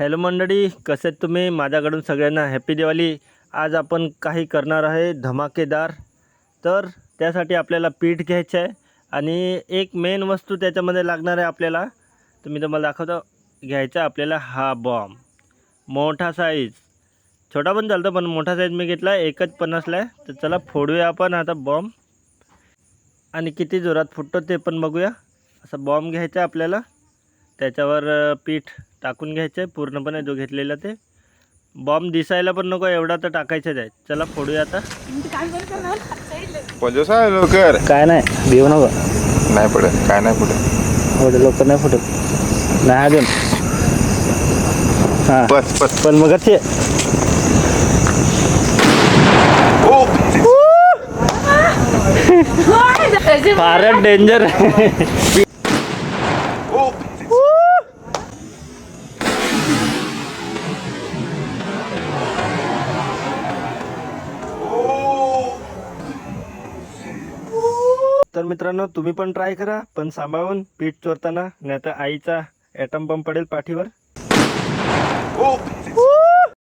Hello मंडळी, कसे आहेत तुम्ही? माझ्याकडून सगळ्यांना हॅपी दिवाळी. आज आपण काही करणार आहे धमाकेदार. तर त्यासाठी आपल्याला पीठ घ्यायचं आहे आणि एक मेन वस्तू त्याच्यामध्ये लागणार आहे आपल्याला. तुम्ही तुम्हाला दाखवतो. घ्यायचा आपल्याला हा बॉम्ब, मोठा साईज. छोटा पण चालतो पण मोठा साईज मी घेतला, एकच 50ला आहे. तर चला फोडूया आपण आता बॉम्ब आणि किती जोरात फुटतो ते पण बघूया. असा बॉम्ब घ्यायचा आपल्याला, त्याच्यावर पीठ टाकून घ्यायचं आहे पूर्णपणे जो घेतलेला. ते बॉम्ब दिसायला पण नको एवढा तर टाकायचंच आहे. चला फोडूया आता. पंजोस आहे लवकर. काय नाही भिऊ नको. नाही पडत, काय नाही पडत. एवढं लवकर नाही फुटत. नाही अजून. हां बस बस. पण मग ते फारच डेंजर आहे. तर मित्रांनो, तुम्ही पण ट्राय करा, पण सांभाळून पीठ चोरताना, नाही तर आईचा ॲटम बॉम्ब पडेल पाठीवर.